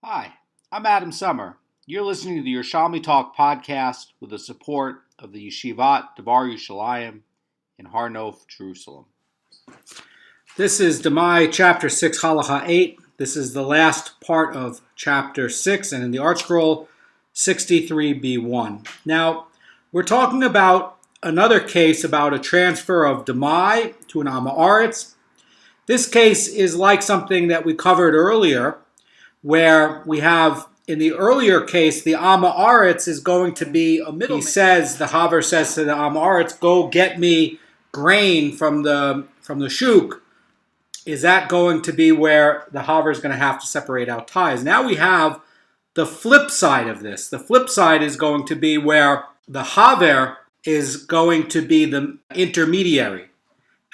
Hi, I'm Adam Summer. You're listening to the Yerushalmi Talk podcast with the support of the Yeshivat Devar Yerushalayim in Har Nof, Jerusalem. This is Demai, chapter 6, Halacha 8. This is the last part of chapter 6, and in the Art Scroll, 63b1. Now, we're talking about another case about a transfer of Demai to an Am Haaretz. This case is like something that we covered earlier, where we have, in the earlier case, the Am Haaretz is going to be a middleman. The Chaver says to the Am Haaretz, go get me grain from the shuk. Is that going to be where the Chaver is going to have to separate out tithes? Now we have the flip side of this. The flip side is going to be where the Chaver is going to be the intermediary.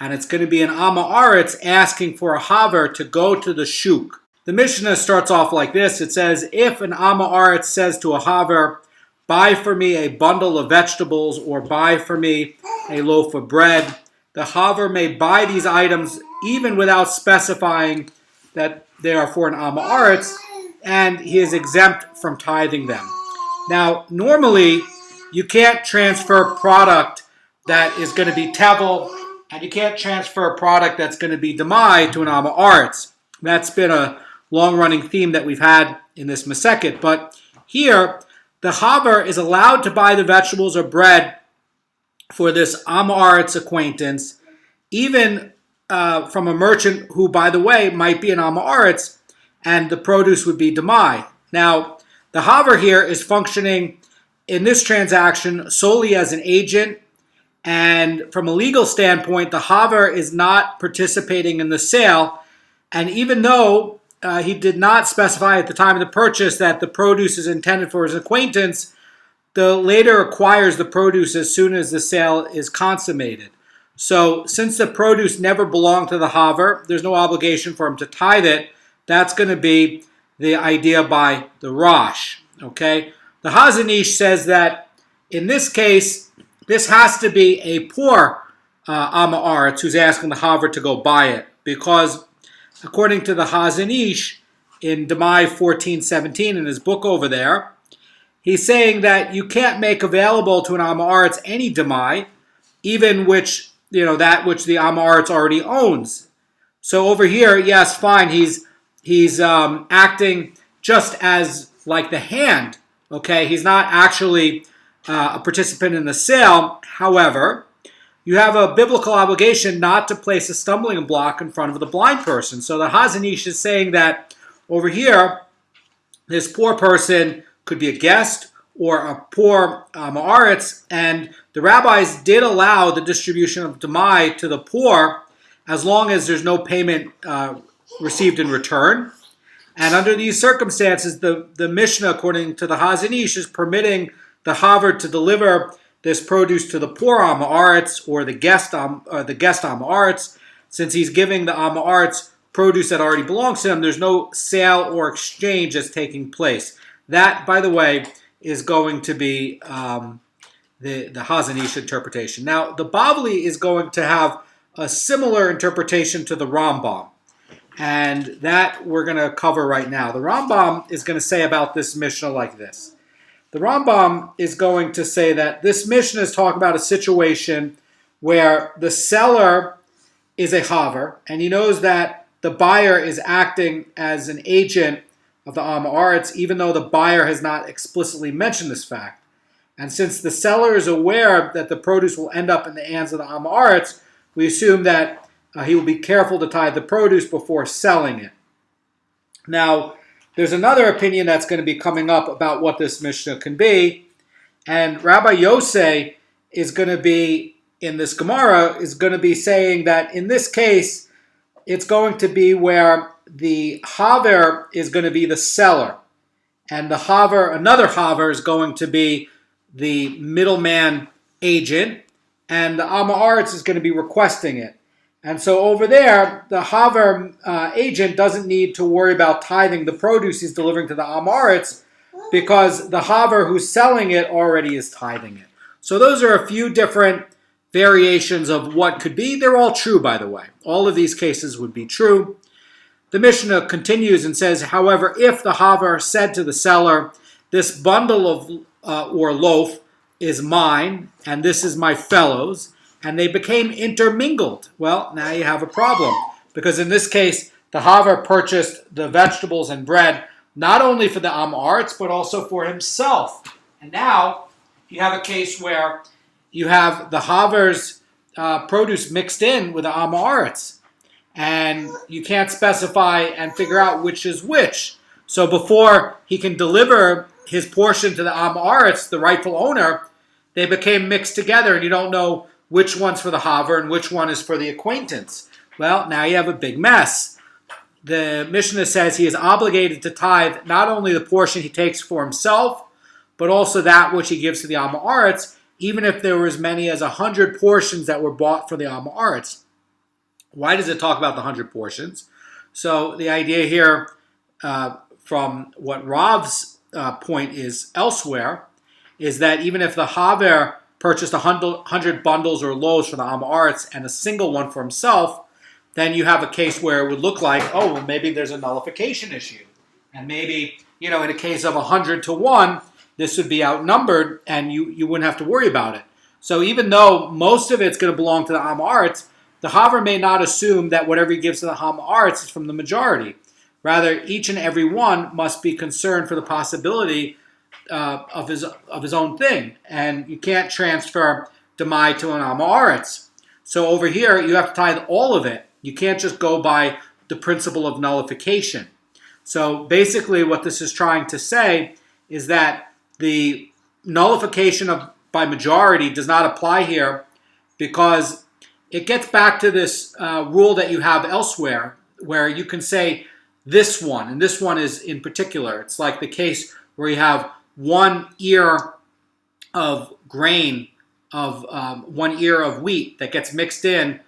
And it's going to be an Am Haaretz asking for a Chaver to go to the shuk. The Mishnah starts off like this. It says, if an Am Haaretz says to a Chaver, buy for me a bundle of vegetables or buy for me a loaf of bread, the Chaver may buy these items even without specifying that they are for an Am Haaretz, and he is exempt from tithing them. Now, normally, you can't transfer product that is going to be tevel, and you can't transfer a product that's going to be demai to an Am Haaretz. That's been a long-running theme that we've had in this Masechet. But here, the Chaver is allowed to buy the vegetables or bread for this Am Haaretz acquaintance, even from a merchant who, by the way, might be an Am Haaretz, and the produce would be Demai. Now, the Chaver here is functioning in this transaction solely as an agent, and from a legal standpoint, the Chaver is not participating in the sale, and even though he did not specify at the time of the purchase that the produce is intended for his acquaintance, the later acquires the produce as soon as the sale is consummated. So since the produce never belonged to the Chaver, there's no obligation for him to tithe it. That's going to be the idea by the Rosh. Okay? The Chazan Ish says that in this case, this has to be a poor Am Haaretz who's asking the Chaver to go buy it, because according to the Chazan Ish, in Demai 14:17 in his book over there, he's saying that you can't make available to an Am Haaretz any Demai, even that which the Am Haaretz already owns. So over here, yes, fine, he's acting just as like the hand. Okay, he's not actually a participant in the sale. However, you have a biblical obligation not to place a stumbling block in front of the blind person. So the Chazan Ish is saying that over here, this poor person could be a guest or a poor Am Haaretz, and the rabbis did allow the distribution of Demai to the poor as long as there's no payment received in return. And under these circumstances, the Mishnah, according to the Chazan Ish, is permitting the Chaver to deliver this produce to the poor Am Haaretz or the guest Am Haaretz. Since he's giving the Am Haaretz produce that already belongs to him, there's no sale or exchange that's taking place. That, by the way, is going to be the Chazan Ish interpretation. Now, the Bavli is going to have a similar interpretation to the Rambam, and that we're going to cover right now. The Rambam is going to say about this Mishnah like this. The Rambam is going to say that this Mishnah is talking about a situation where the seller is a Chaver, and he knows that the buyer is acting as an agent of the Am Haaretz, even though the buyer has not explicitly mentioned this fact. And since the seller is aware that the produce will end up in the hands of the Am Haaretz, we assume that he will be careful to tithe the produce before selling it. Now, there's another opinion that's going to be coming up about what this Mishnah can be, and Rabbi Yosei is going to be, in this Gemara, is going to be saying that in this case, it's going to be where the Chaver is going to be the seller, and the Chaver, another Chaver, is going to be the middleman agent, and the Am Haaretz is going to be requesting it. And so over there, the Chaver agent doesn't need to worry about tithing the produce he's delivering to the Am Haaretz, because the Chaver who's selling it already is tithing it. So those are a few different variations of what could be. They're all true, by the way. All of these cases would be true. the Mishnah continues and says, however, if the Chaver said to the seller, this bundle of or loaf is mine, and this is my fellow's, and they became intermingled, well, now you have a problem. Because in this case, the Chaver purchased the vegetables and bread not only for the Am Haaretz, but also for himself. And now you have a case where you have the Chaver's produce mixed in with the Am Haaretz, and you can't specify and figure out which is which. So before he can deliver his portion to the Am Haaretz, the rightful owner, they became mixed together, and you don't know which one's for the Chaver and which one is for the acquaintance. Well, now you have a big mess. The Mishnah says he is obligated to tithe not only the portion he takes for himself, but also that which he gives to the Am Haaretz, even if there were as many as 100 portions that were bought for the Am Haaretz. Why does it talk about the 100 portions? So the idea here, from what Rav's point is elsewhere, is that even if the Chaver purchased 100 bundles or loaves for the Am Haaretz and a single one for himself, then you have a case where it would look like, oh, well, maybe there's a nullification issue. And maybe, in a case of 100 to 1, this would be outnumbered and you wouldn't have to worry about it. So even though most of it's going to belong to the Am Haaretz, the Chaver may not assume that whatever he gives to the Am Haaretz is from the majority. Rather, each and every one must be concerned for the possibility of his own thing. And you can't transfer Demai to an Am Haaretz. So over here, you have to tithe all of it. You can't just go by the principle of nullification. So basically what this is trying to say is that the nullification by majority does not apply here, because it gets back to this rule that you have elsewhere where you can say this one, and this one is in particular. It's like the case where you have 1 ear of grain, of 1 ear of wheat that gets mixed in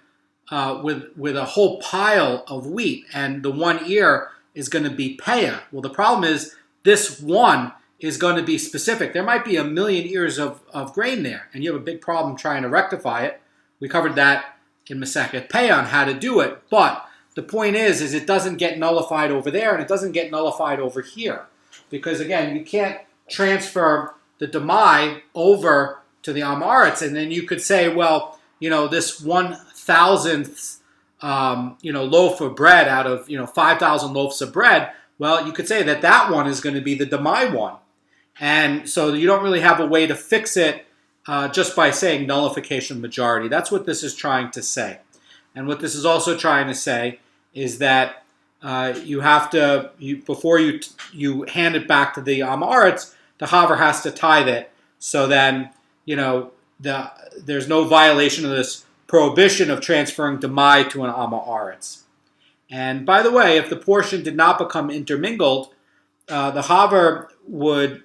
with a whole pile of wheat, and the 1 ear is going to be peah. Well, the problem is this one is going to be specific. There might be 1 million ears of grain there, and you have a big problem trying to rectify it. We covered that in Masechet Peah on how to do it, but the point is it doesn't get nullified over there, and it doesn't get nullified over here. Because again, you can't transfer the Demai over to the Am Haaretz, and then you could say, well, this 1,000th, loaf of bread out of, 5,000 loaves of bread, well, you could say that one is going to be the Demai one. And so you don't really have a way to fix it just by saying nullification majority. That's what this is trying to say. And what this is also trying to say is that you have to, before you hand it back to the Am Haaretz, the Chaver has to tithe it. So then, there's no violation of this prohibition of transferring Demai to an Am Haaretz. And by the way, if the portion did not become intermingled, the Chaver would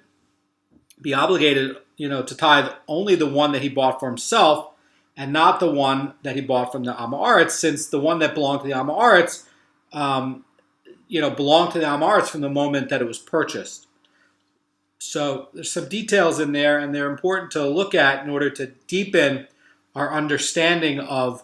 be obligated, to tithe only the one that he bought for himself, and not the one that he bought from the Am Haaretz, since the one that belonged to the Am Haaretz, belonged to the Am Haaretz from the moment that it was purchased. So there's some details in there, and they're important to look at in order to deepen our understanding of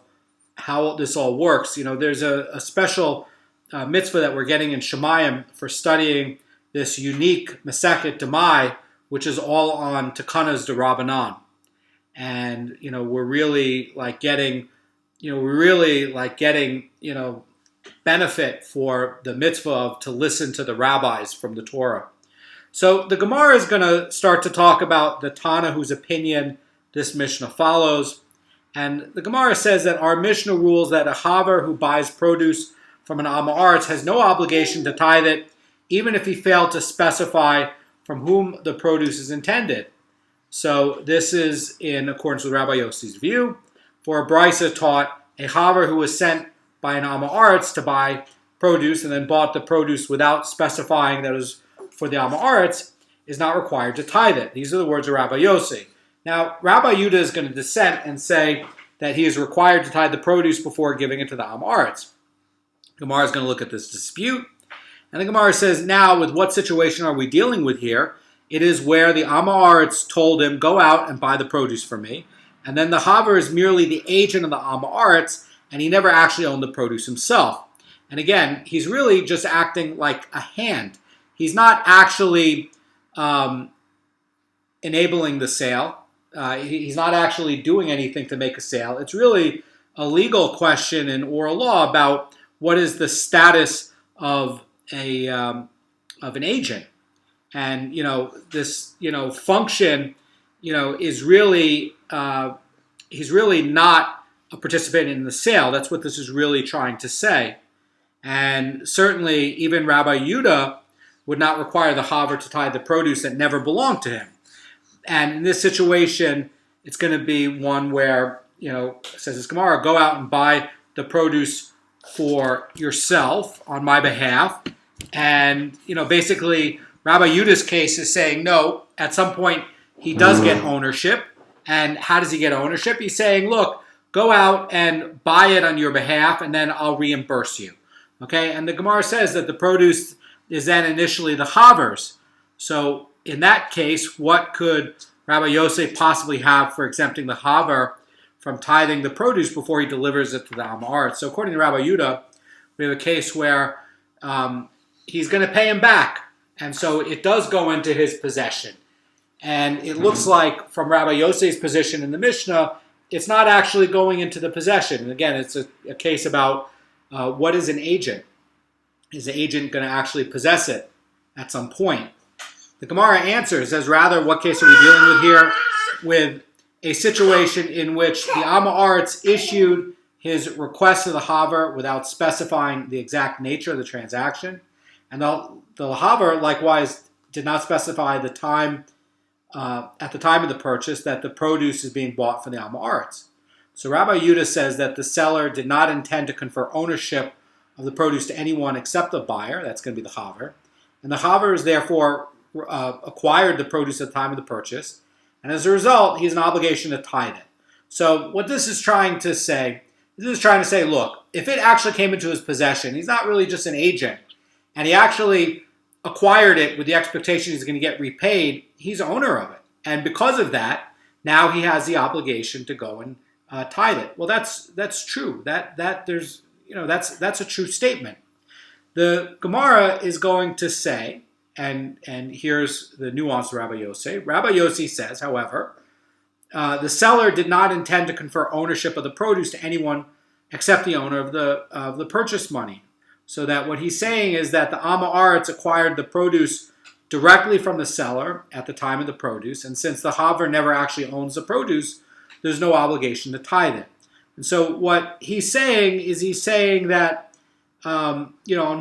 how this all works. There's a special mitzvah that we're getting in Shemayim for studying this unique Masechet Demai, which is all on Takanas de Rabbanan. And, we're really getting benefit for the mitzvah of to listen to the rabbis from the Torah. So the Gemara is going to start to talk about the Tana whose opinion this Mishnah follows. And the Gemara says that our Mishnah rules that a Chaver who buys produce from an Am Haaretz has no obligation to tithe it, even if he failed to specify from whom the produce is intended. So this is in accordance with Rabbi Yossi's view. For a Brisa taught a Chaver who was sent by an Am Haaretz to buy produce and then bought the produce without specifying that it was for the Am Haaretz is not required to tithe it. These are the words of Rabbi Yossi. Now, Rabbi Yudah is going to dissent and say that he is required to tithe the produce before giving it to the Am Haaretz. Gemara is going to look at this dispute. And the Gemara says, now, with what situation are we dealing with here? It is where the Am Haaretz told him, go out and buy the produce for me. And then the Chaver is merely the agent of the Am Haaretz, and he never actually owned the produce himself. And again, he's really just acting like a hand. He's not actually enabling the sale. He's not actually doing anything to make a sale. It's really a legal question in oral law about what is the status of an agent, and this function is really he's really not a participant in the sale. That's what this is really trying to say. And certainly, even Rabbi Yehuda would not require the Chaver to tithe the produce that never belonged to him. And in this situation, it's going to be one where, says this Gemara, go out and buy the produce for yourself on my behalf. And, basically, Rabbi Yehuda's case is saying, no, at some point he does get ownership. And how does he get ownership? He's saying, look, go out and buy it on your behalf, and then I'll reimburse you. Okay, and the Gemara says that the produce is then initially the Chaver's. So in that case, what could Rabbi Yosef possibly have for exempting the Chaver from tithing the produce before he delivers it to the Am Haaretz? So according to Rabbi Yehuda, we have a case where he's going to pay him back. And so it does go into his possession. And it looks like from Rabbi Yosef's position in the Mishnah, it's not actually going into the possession. And again, it's a case about what is an agent? Is the agent going to actually possess it at some point? The Gemara answers, says, rather, what case are we dealing with here? With a situation in which the Am Haaretz issued his request to the Chaver without specifying the exact nature of the transaction. And the Chaver, likewise, did not specify the time, at the time of the purchase, that the produce is being bought for the Am Haaretz. So Rabbi Yehuda says that the seller did not intend to confer ownership of the produce to anyone except the buyer. That's going to be the Chaver. And the Chaver is therefore acquired the produce at the time of the purchase. And as a result, he has an obligation to tithe it. So what this is trying to say, look, if it actually came into his possession, he's not really just an agent, and he actually acquired it with the expectation he's going to get repaid, he's owner of it. And because of that, now he has the obligation to go and tithe it. Well, that's true. That's a true statement. The Gemara is going to say, and here's the nuance of Rabbi Yossi. Rabbi Yossi says, however, the seller did not intend to confer ownership of the produce to anyone except the owner of the purchase money. So that what he's saying is that the Am Haaretz acquired the produce directly from the seller at the time of the produce, and since the Chaver never actually owns the produce, there's no obligation to tithe it. And so what he's saying that, in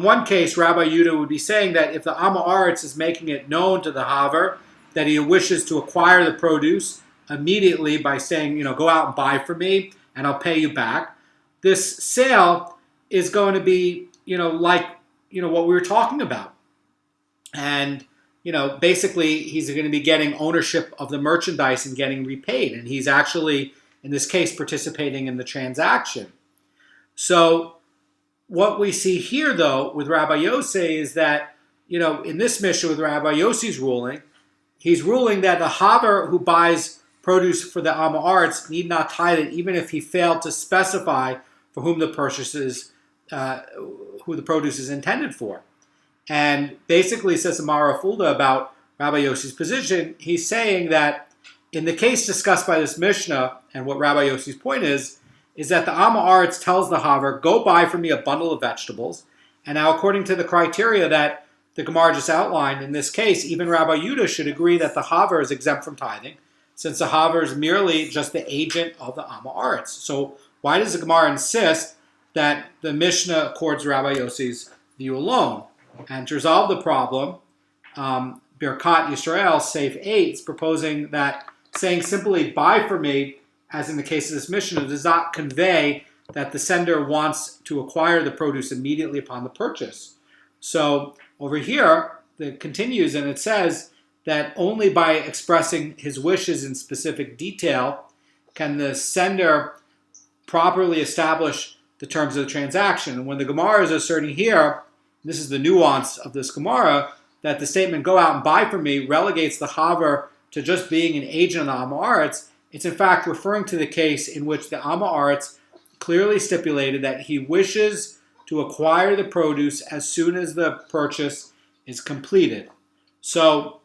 one case, Rabbi Yehuda would be saying that if the Am Haaretz is making it known to the Chaver that he wishes to acquire the produce immediately by saying, go out and buy for me and I'll pay you back, this sale is going to be, what we were talking about. And, basically he's going to be getting ownership of the merchandise and getting repaid. And he's actually, in this case, participating in the transaction. So what we see here, though, with Rabbi Yossi is that, in this Mishnah with Rabbi Yossi's ruling, he's ruling that the Chaver who buys produce for the Am Haaretz need not tithe it, even if he failed to specify for whom the produce is intended for. And basically, says Amara Fulda about Rabbi Yossi's position, he's saying that in the case discussed by this Mishnah, and what Rabbi Yossi's point is that the Am Haaretz tells the Chaver, go buy for me a bundle of vegetables. And now, according to the criteria that the Gemara just outlined, in this case, even Rabbi Yehuda should agree that the Chaver is exempt from tithing, since the Chaver is merely just the agent of the Am Haaretz. So why does the Gemara insist that the Mishnah accords Rabbi Yossi's view alone? And to resolve the problem, Birkat Yisrael, Safe 8, is proposing that saying simply buy for me, as in the case of this Mishnah, does not convey that the sender wants to acquire the produce immediately upon the purchase. So over here, it continues and it says that only by expressing his wishes in specific detail can the sender properly establish the terms of the transaction. And when the Gemara is asserting here, this is the nuance of this Gemara, that the statement go out and buy for me relegates the Chaver to just being an agent of the Am Haaretz, it's in fact referring to the case in which the Am Haaretz clearly stipulated that he wishes to acquire the produce as soon as the purchase is completed. So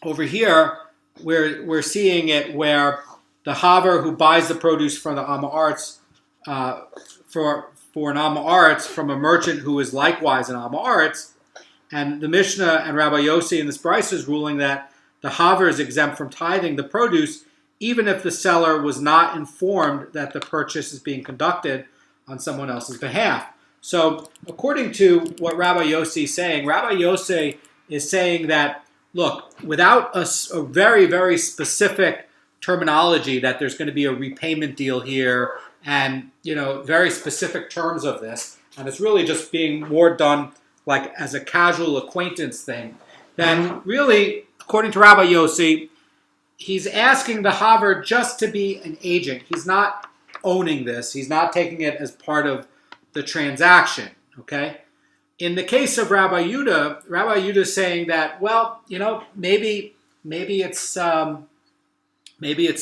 over here, we're seeing it where the Chaver who buys the produce from the Am Haaretz for an Am Haaretz from a merchant who is likewise an Am Haaretz, and the Mishnah and Rabbi Yossi in this Brisa is ruling that the Chaver is exempt from tithing the produce even if the seller was not informed that the purchase is being conducted on someone else's behalf. So according to what Rabbi Yossi is saying, Rabbi Yossi is saying that, look, without a very, very specific terminology that there's going to be a repayment deal here and, very specific terms of this, and it's really just being more done like as a casual acquaintance thing, then really, according to Rabbi Yossi, he's asking the Chaver just to be an agent. He's not owning this. He's not taking it as part of the transaction, okay? In the case of Rabbi Yehuda is saying that, well, maybe it's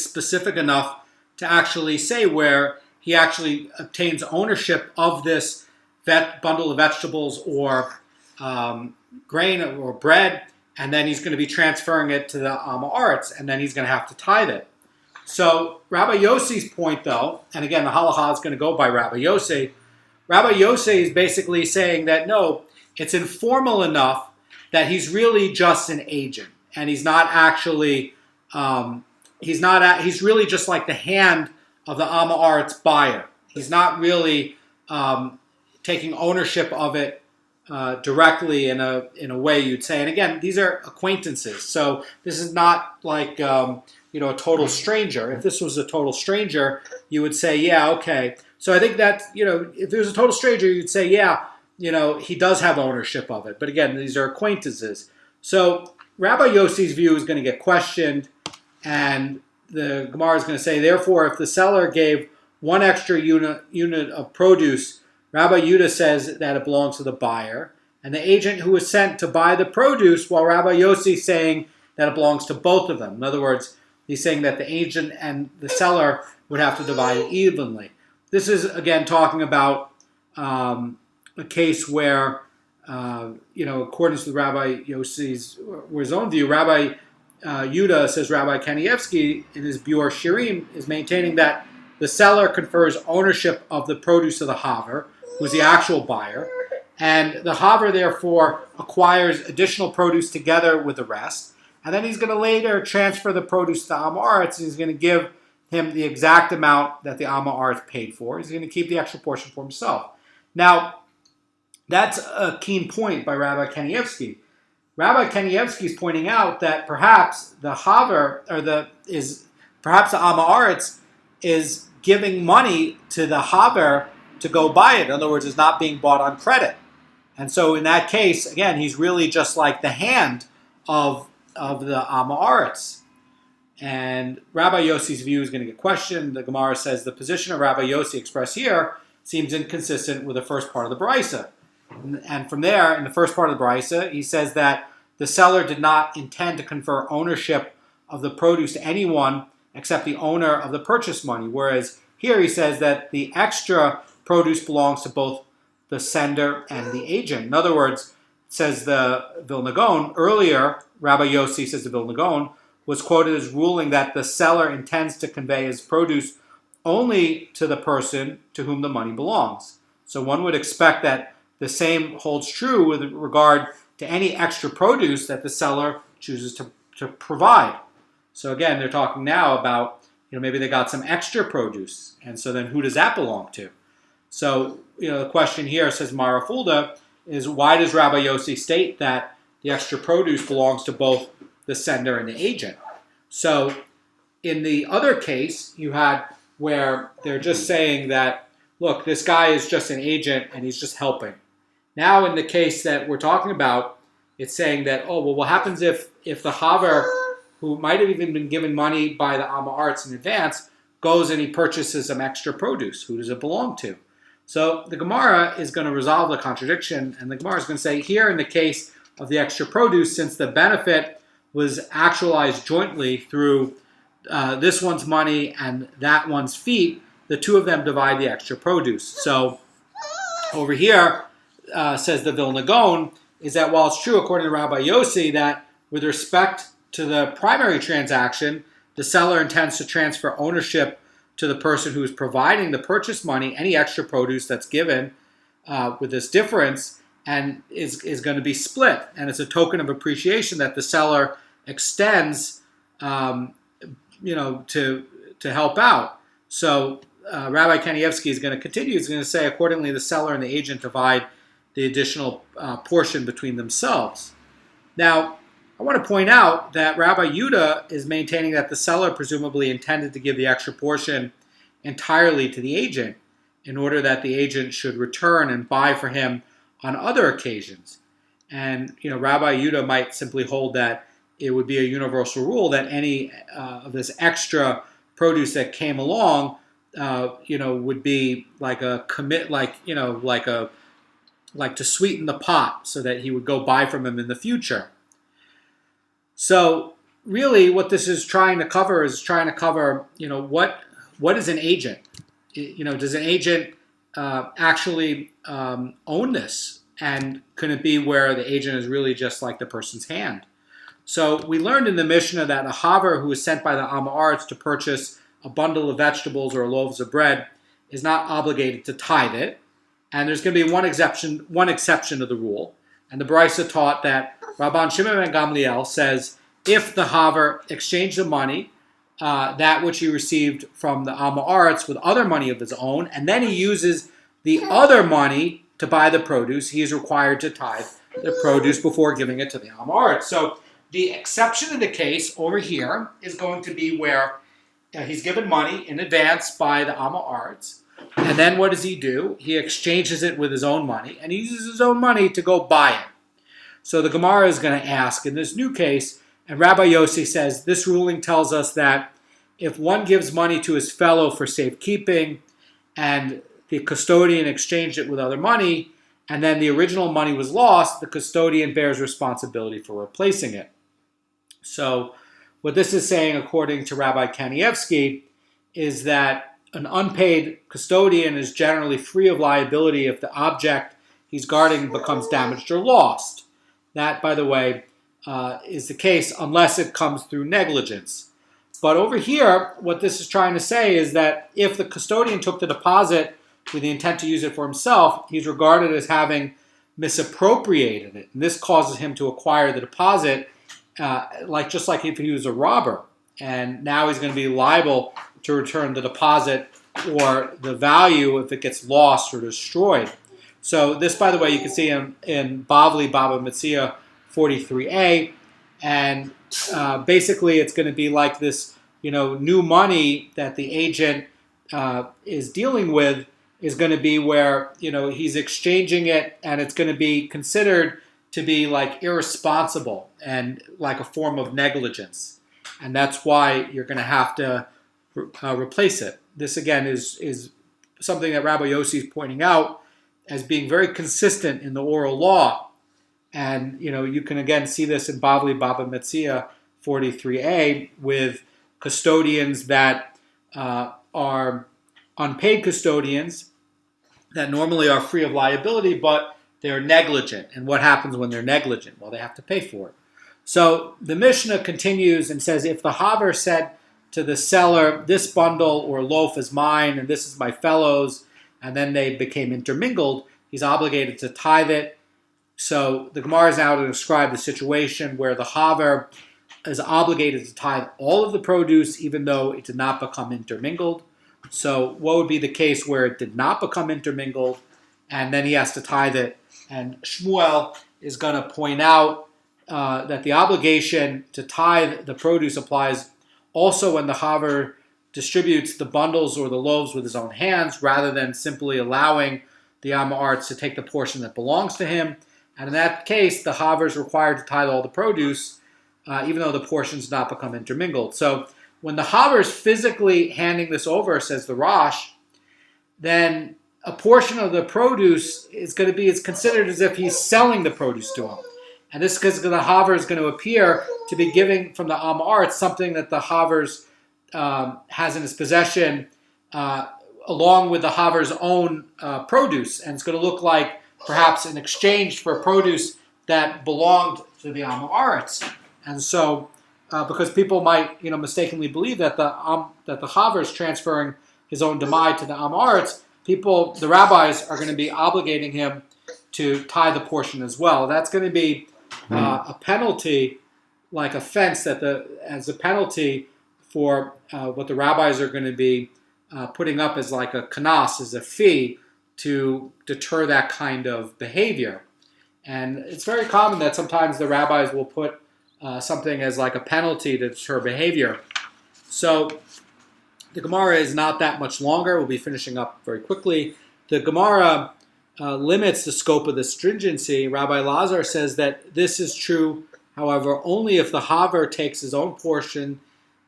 specific enough to actually say where he actually obtains ownership of this bundle of vegetables or grain or bread, and then he's going to be transferring it to the Am Haaretz, and then he's going to have to tithe it. So Rabbi Yossi's point, though, and again, the halacha is going to go by Rabbi Yossi. Rabbi Yossi is basically saying that, no, it's informal enough that he's really just an agent, and he's not actually, he's really just like the hand of the Am Haaretz buyer. He's not really taking ownership of it directly in a way you'd say. And again, these are acquaintances, so this is not like a total stranger. If this was a total stranger, you would say, yeah, okay. So I think that if there's a total stranger, you'd say, yeah, he does have ownership of it. But again, these are acquaintances. So Rabbi Yossi's view is going to get questioned, and the Gemara is going to say, therefore, if the seller gave one extra unit of produce, Rabbi Yehuda says that it belongs to the buyer, and the agent who was sent to buy the produce, while Rabbi Yossi is saying that it belongs to both of them. In other words, he's saying that the agent and the seller would have to divide it evenly. This is, again, talking about a case where, according to Rabbi Yossi's, or his own view, Rabbi Yehuda, says Rabbi Kanievsky in his Beur shiurim, is maintaining that the seller confers ownership of the produce of the Chaver, who's the actual buyer, and the Chaver therefore acquires additional produce together with the rest, and then he's going to later transfer the produce to Am Haaretz, and he's going to give him the exact amount that the Am Haaretz paid for. He's going to keep the extra portion for himself. Now, that's a keen point by Rabbi Kanievsky. Rabbi Kanievsky is pointing out that perhaps the Chaver, perhaps the Am Haaretz is giving money to the Chaver to go buy it. In other words, it's not being bought on credit. And so in that case, again, he's really just like the hand of the Am Haaretz. And Rabbi Yossi's view is going to get questioned. The Gemara says the position of Rabbi Yossi expressed here seems inconsistent with the first part of the Brisa. And from there, in the first part of the Brisa, he says that the seller did not intend to confer ownership of the produce to anyone except the owner of the purchase money. Whereas here he says that the extra produce belongs to both the sender and the agent. In other words, says the Vilna Goan, earlier Rabbi Yossi, says the Vilna Goan, was quoted as ruling that the seller intends to convey his produce only to the person to whom the money belongs. So one would expect that the same holds true with regard to any extra produce that the seller chooses to provide. So again, they're talking now about, maybe they got some extra produce, and so then who does that belong to? So, the question here, says Mara Fulda, is why does Rabbi Yossi state that the extra produce belongs to both the sender and the agent? So in the other case, you had where they're just saying that, look, this guy is just an agent and he's just helping. Now in the case that we're talking about, it's saying that, what happens if the Chaver, who might have even been given money by the Am Haaretz in advance, goes and he purchases some extra produce? Who does it belong to? So the Gemara is going to resolve the contradiction, and the Gemara is going to say, here in the case of the extra produce, since the benefit was actualized jointly through this one's money and that one's feet, the two of them divide the extra produce. So Over here, says the Vilna Goan, is that while it's true, according to Rabbi Yossi, that with respect to the primary transaction, the seller intends to transfer ownership to the person who is providing the purchase money, any extra produce that's given with this difference, and is going to be split. And it's a token of appreciation that the seller extends, to help out. So Rabbi Kanievsky is going to continue. He's going to say, accordingly, the seller and the agent divide the additional portion between themselves. Now, I want to point out that Rabbi Yudah is maintaining that the seller presumably intended to give the extra portion entirely to the agent in order that the agent should return and buy for him on other occasions. And, Rabbi Yudah might simply hold that it would be a universal rule that any of this extra produce that came along, would be like a commit, like to sweeten the pot so that he would go buy from him in the future. So really what this is trying to cover what is an agent? Does an agent actually own this? And can it be where the agent is really just like the person's hand? So we learned in the Mishnah that a Chaver who is sent by the Am Haaretz to purchase a bundle of vegetables or loaves of bread is not obligated to tithe it. And there's going to be one exception to the rule. And the Brisa taught that Rabban Shimon ben Gamliel says if the Chaver exchanged the money, that which he received from the Am Haaretz with other money of his own, and then he uses the other money to buy the produce, he is required to tithe the produce before giving it to the Am Haaretz. So the exception to the case over here is going to be where he's given money in advance by the Am Haaretz, and then what does he do? He exchanges it with his own money, and he uses his own money to go buy it. So the Gemara is going to ask, in this new case, and Rabbi Yossi says, this ruling tells us that if one gives money to his fellow for safekeeping, and the custodian exchanged it with other money, and then the original money was lost, the custodian bears responsibility for replacing it. So what this is saying, according to Rabbi Kanievsky, is that an unpaid custodian is generally free of liability if the object he's guarding becomes damaged or lost. That, by the way, is the case unless it comes through negligence. But over here, what this is trying to say is that if the custodian took the deposit with the intent to use it for himself, he's regarded as having misappropriated it. And this causes him to acquire the deposit just like if he was a robber. And now he's going to be liable to return the deposit or the value if it gets lost or destroyed. So this, by the way, you can see in Bavli Baba Metzia 43a. And basically it's going to be like this, new money that the agent is dealing with is going to be where, he's exchanging it, and it's going to be considered to be like irresponsible and like a form of negligence. And that's why you're going to have to replace it. This, again, is something that Rabbi Yossi is pointing out as being very consistent in the oral law. And, you can again see this in Bavli Baba Metzia 43a with custodians that are unpaid custodians that normally are free of liability, but they're negligent. And what happens when they're negligent? Well, they have to pay for it. So the Mishnah continues and says, if the Chaver said to the seller, this bundle or loaf is mine and this is my fellow's, and then they became intermingled, he's obligated to tithe it. So the Gemara is now to describe the situation where the Chaver is obligated to tithe all of the produce even though it did not become intermingled. So what would be the case where it did not become intermingled and then he has to tithe it? And Shmuel is going to point out that the obligation to tithe the produce applies also when the Chaver distributes the bundles or the loaves with his own hands rather than simply allowing the Am Haaretz to take the portion that belongs to him. And in that case, the Chaver is required to tithe all the produce, even though the portions do not become intermingled. So when the Chaver is physically handing this over, says the Rosh, then a portion of the produce is considered as if he's selling the produce to him. And this is because the Chaver is going to appear to be giving from the Am Haaretz something that the Chaver has in his possession along with the Haver's own produce, and it's going to look like perhaps in exchange for produce that belonged to the Am Haaretz. And so, because people might mistakenly believe that the Chaver is transferring his own Demai to the Am Haaretz, the rabbis are going to be obligating him to tithe a portion as well. That's going to be a penalty, like a fence, as a penalty for what the rabbis are going to be putting up as like a kanas, as a fee to deter that kind of behavior. And it's very common that sometimes the rabbis will put something as like a penalty to deter behavior. So the Gemara is not that much longer. We'll be finishing up very quickly. The Gemara limits the scope of the stringency. Rabbi Lazar says that this is true, however, only if the Haver takes his own portion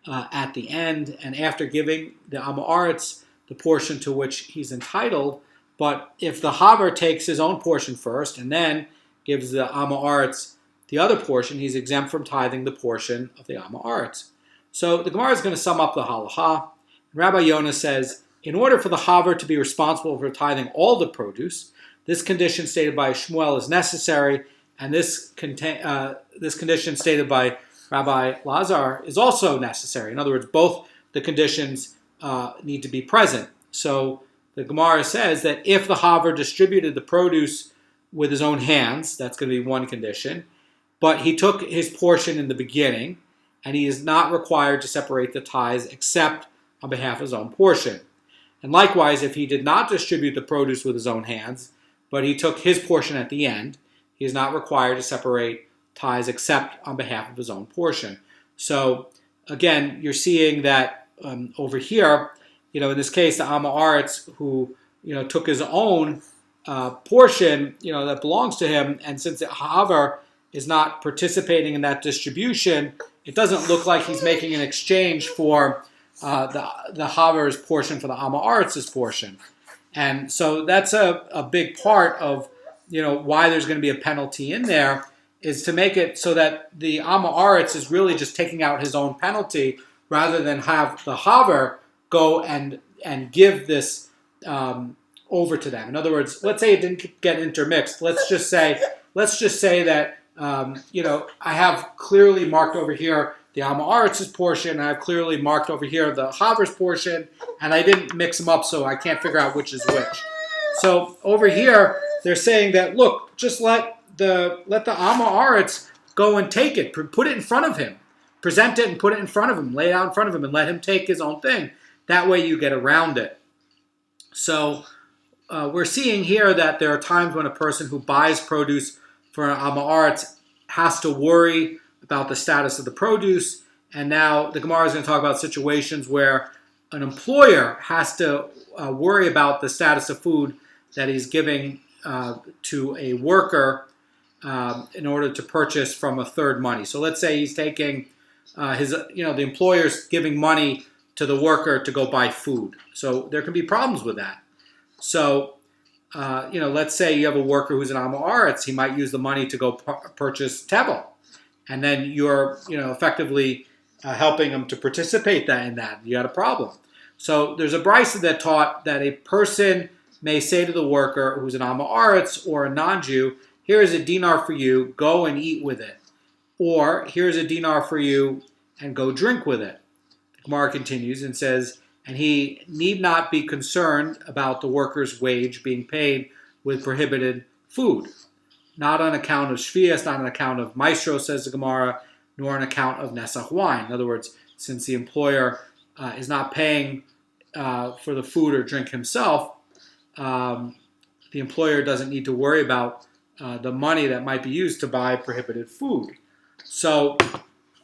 at the end and after giving the Am Haaretz the portion to which he's entitled. But if the Haver takes his own portion first and then gives the Am Haaretz the other portion, he's exempt from tithing the portion of the Am Haaretz. So the Gemara is going to sum up the halacha. Rabbi Yonah says, in order for the Haver to be responsible for tithing all the produce, this condition stated by Shmuel is necessary, and this condition stated by Rabbi Lazar is also necessary. In other words, both the conditions need to be present. So the Gemara says that if the Haver distributed the produce with his own hands, that's going to be one condition, but he took his portion in the beginning, and he is not required to separate the tithes except on behalf of his own portion. And likewise, if he did not distribute the produce with his own hands, but he took his portion at the end, he is not required to separate tithes except on behalf of his own portion. So again, you're seeing that over here, in this case, the Am Haaretz, who took his own portion, that belongs to him, and since the Haver is not participating in that distribution, it doesn't look like he's making an exchange for the Haver's portion for the Am Haaretz's portion. And so that's a big part of why there's going to be a penalty in there, is to make it so that the Am Haaretz is really just taking out his own penalty rather than have the Haver go and give this over to them. In other words, let's say it didn't get intermixed. Let's just say that I have clearly marked over here the Am Haaretz's portion, and I have clearly marked over here the Haver's portion, and I didn't mix them up, so I can't figure out which is which. So over here, they're saying that, look, just let the Am Haaretz go and take it, put it in front of him, present it and put it in front of him, lay it out in front of him, and let him take his own thing. That way you get around it. So we're seeing here that there are times when a person who buys produce for an Am Haaretz has to worry about the status of the produce. And now the Gemara is going to talk about situations where an employer has to worry about the status of food that he's giving to a worker in order to purchase from a third money. So let's say he's taking the employer's giving money to the worker to go buy food. So there can be problems with that. So let's say you have a worker who's an Am Haaretz, he might use the money to go purchase tevel, and then you're effectively helping him to participate in that. You got a problem. So there's a brisa that taught that a person may say to the worker who's an Am Haaretz or a non-Jew, here is a dinar for you, go and eat with it. Or here's a dinar for you and go drink with it. The Gemara continues and says, and he need not be concerned about the worker's wage being paid with prohibited food. Not on account of shvias, not on account of maestro, says the Gemara, nor on account of nesach wine. In other words, since the employer is not paying for the food or drink himself, the employer doesn't need to worry about the money that might be used to buy prohibited food. So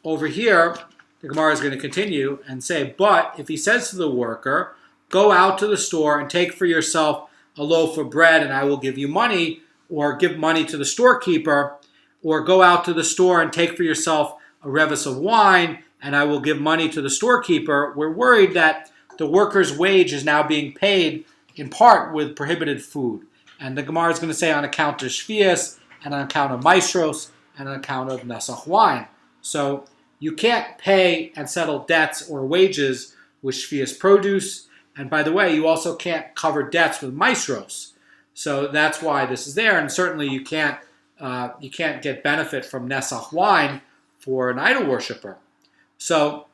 over here, the Gemara is going to continue and say, but if he says to the worker, go out to the store and take for yourself a loaf of bread and I will give you money, or give money to the storekeeper, or go out to the store and take for yourself a revis of wine and I will give money to the storekeeper, we're worried that the worker's wage is now being paid in part with prohibited food. And the Gemara is going to say on account of shvias, and on account of maestros, and on account of nesach wine. So you can't pay and settle debts or wages with shvias produce. And by the way, you also can't cover debts with maestros. So that's why this is there. And certainly you can't get benefit from Nesach wine for an idol worshiper. So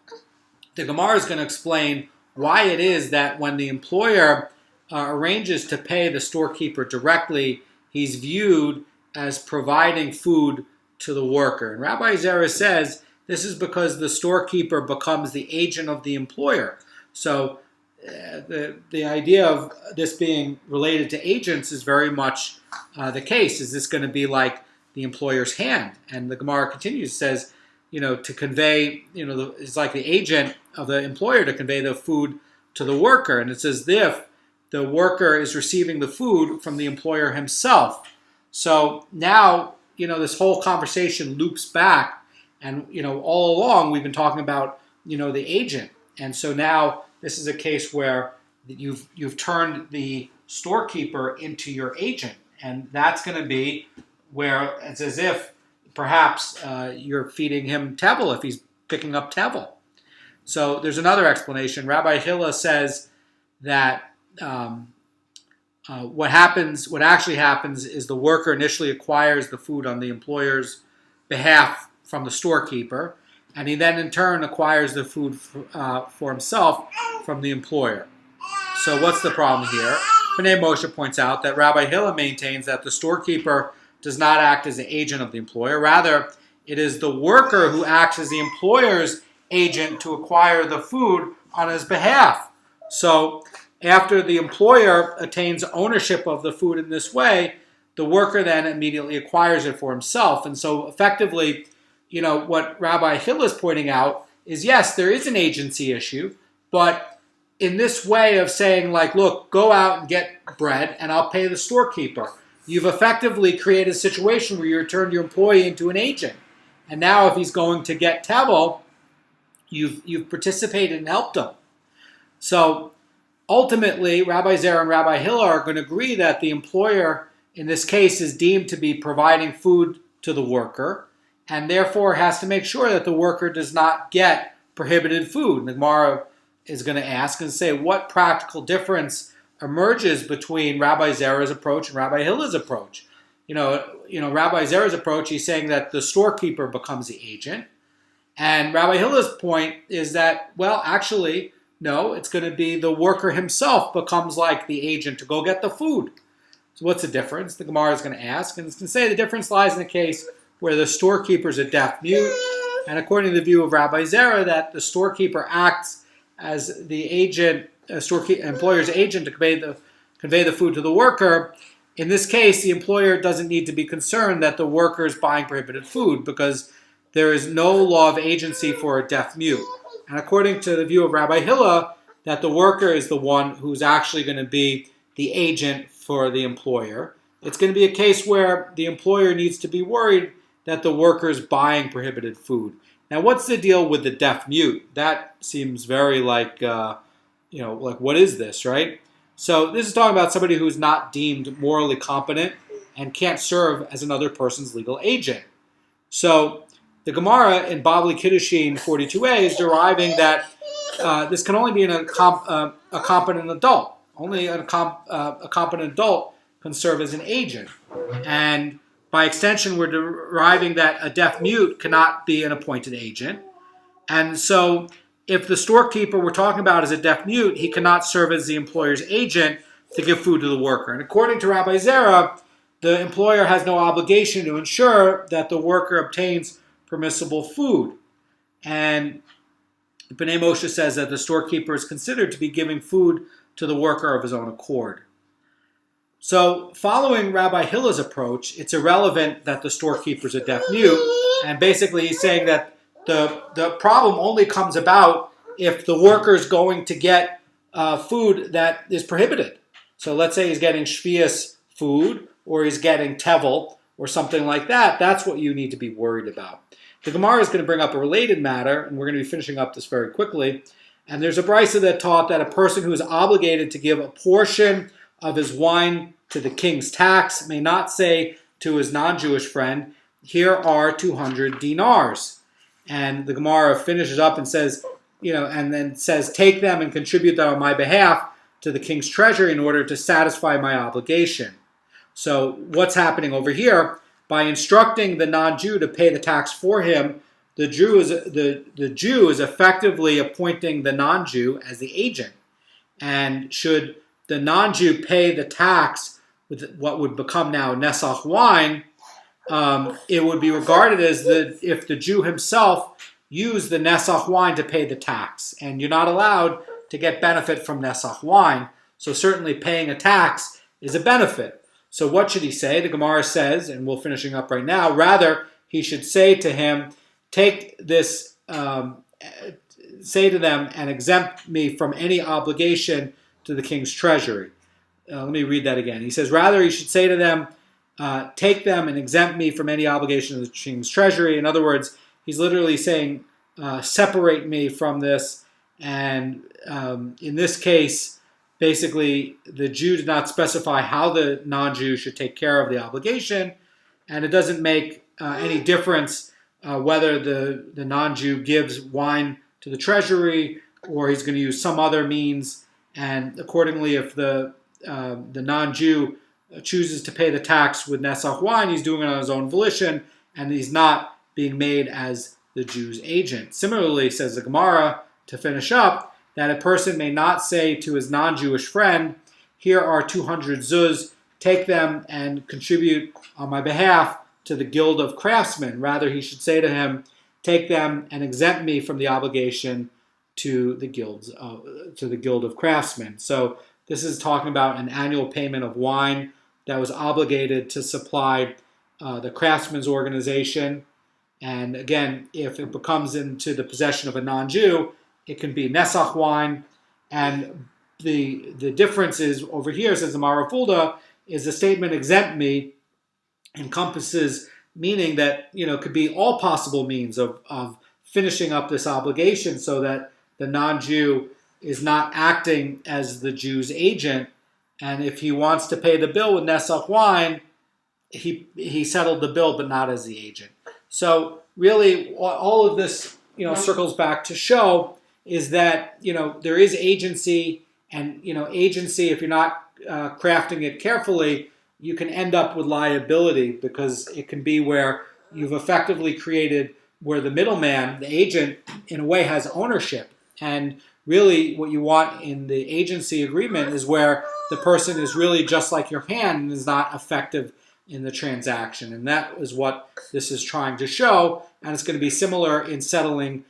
the Gemara is going to explain why it is that when the employer arranges to pay the storekeeper directly, he's viewed as providing food to the worker. And Rabbi Zera says this is because the storekeeper becomes the agent of the employer. So the idea of this being related to agents is very much the case. Is this going to be like the employer's hand? And the Gemara continues, says, to convey, it's like the agent of the employer to convey the food to the worker. And it's as if the worker is receiving the food from the employer himself. So now, this whole conversation loops back. And, all along we've been talking about, the agent. And so now this is a case where you've turned the storekeeper into your agent. And that's going to be where it's as if perhaps you're feeding him tevel if he's picking up tevel. So there's another explanation. Rabbi Hillel says that what actually happens is the worker initially acquires the food on the employer's behalf from the storekeeper, and he then in turn acquires the food for himself from the employer. So what's the problem here? Bnei Moshe points out that Rabbi Hillel maintains that the storekeeper does not act as the agent of the employer. Rather, it is the worker who acts as the employer's agent to acquire the food on his behalf. So after the employer attains ownership of the food in this way, the worker then immediately acquires it for himself. And so effectively, what Rabbi Hillel is pointing out is, yes, there is an agency issue, but in this way of saying, like, look, go out and get bread and I'll pay the storekeeper, you've effectively created a situation where you turned your employee into an agent. And now if he's going to get tevel, you've participated and helped him. So ultimately, Rabbi Zera and Rabbi Hillel are going to agree that the employer, in this case, is deemed to be providing food to the worker, and therefore has to make sure that the worker does not get prohibited food. And the Gemara is going to ask and say, what practical difference emerges between Rabbi Zera's approach and Rabbi Hillel's approach? Rabbi Zera's approach, he's saying that the storekeeper becomes the agent. And Rabbi Hillel's point is that, well, actually, no, it's going to be the worker himself becomes like the agent to go get the food. So what's the difference? The Gemara is going to ask. And it's going to say the difference lies in the case where the storekeeper is a deaf mute. And according to the view of Rabbi Zera, that the storekeeper acts as the agent, employer's agent to convey the food to the worker. In this case, the employer doesn't need to be concerned that the worker is buying prohibited food because there is no law of agency for a deaf mute. And according to the view of Rabbi Hillel, that the worker is the one who's actually going to be the agent for the employer. It's going to be a case where the employer needs to be worried that the worker is buying prohibited food. Now, what's the deal with the deaf mute? That seems very like what is this, right? So this is talking about somebody who's not deemed morally competent and can't serve as another person's legal agent. So the Gemara in Bavli Kiddushin 42a is deriving that this can only be a competent adult. Only a competent adult can serve as an agent. And by extension, we're deriving that a deaf mute cannot be an appointed agent. And so if the storekeeper we're talking about is a deaf mute, he cannot serve as the employer's agent to give food to the worker. And according to Rabbi Zera, the employer has no obligation to ensure that the worker obtains permissible food. And Bnei Moshe says that the storekeeper is considered to be giving food to the worker of his own accord. So following Rabbi Hillel's approach, it's irrelevant that the storekeeper is a deaf mute. And basically he's saying that the problem only comes about if the worker is going to get food that is prohibited. So let's say he's getting shvius food or he's getting tevel or something like that. That's what you need to be worried about. The Gemara is going to bring up a related matter, and we're going to be finishing up this very quickly. And there's a brisa that taught that a person who is obligated to give a portion of his wine to the king's tax may not say to his non-Jewish friend, here are 200 dinars. And the Gemara finishes up and says, and then says, take them and contribute them on my behalf to the king's treasury in order to satisfy my obligation. So what's happening over here? By instructing the non-Jew to pay the tax for him, the Jew is effectively appointing the non-Jew as the agent. And should the non-Jew pay the tax with what would become now Nesach wine, it would be regarded as if the Jew himself used the Nesach wine to pay the tax. And you're not allowed to get benefit from Nesach wine. So certainly paying a tax is a benefit. So what should he say? The Gemara says, and we're finishing up right now, rather he should say to him, take this, say to them and exempt me from any obligation to the king's treasury. Let me read that again. He says, rather he should say to them, take them and exempt me from any obligation to the king's treasury. In other words, he's literally saying, separate me from this. And in this case, basically, the Jew did not specify how the non-Jew should take care of the obligation, and it doesn't make any difference whether the non-Jew gives wine to the treasury or he's going to use some other means. And accordingly, if the non-Jew chooses to pay the tax with Nesach wine, he's doing it on his own volition, and he's not being made as the Jew's agent. Similarly, says the Gemara, to finish up, that a person may not say to his non-Jewish friend, here are 200 zuz, take them and contribute on my behalf to the guild of craftsmen. Rather, he should say to him, take them and exempt me from the obligation to the guild of craftsmen. So this is talking about an annual payment of wine that was obligated to supply the craftsmen's organization. And again, if it becomes into the possession of a non-Jew, it can be Nesach wine. And the difference is over here, says the Marafulda, is the statement exempt me encompasses meaning that, could be all possible means of finishing up this obligation so that the non-Jew is not acting as the Jew's agent. And if he wants to pay the bill with Nesach wine, he settled the bill, but not as the agent. So really, all of this, circles back to show is that, there is agency, and, agency, if you're not crafting it carefully, you can end up with liability, because it can be where you've effectively created where the middleman, the agent, in a way has ownership. And really what you want in the agency agreement is where the person is really just like your hand and is not effective in the transaction. And that is what this is trying to show. And it's going to be similar in settling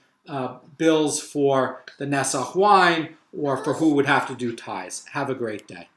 bills for the Nesach wine or for who would have to do tithes. Have a great day.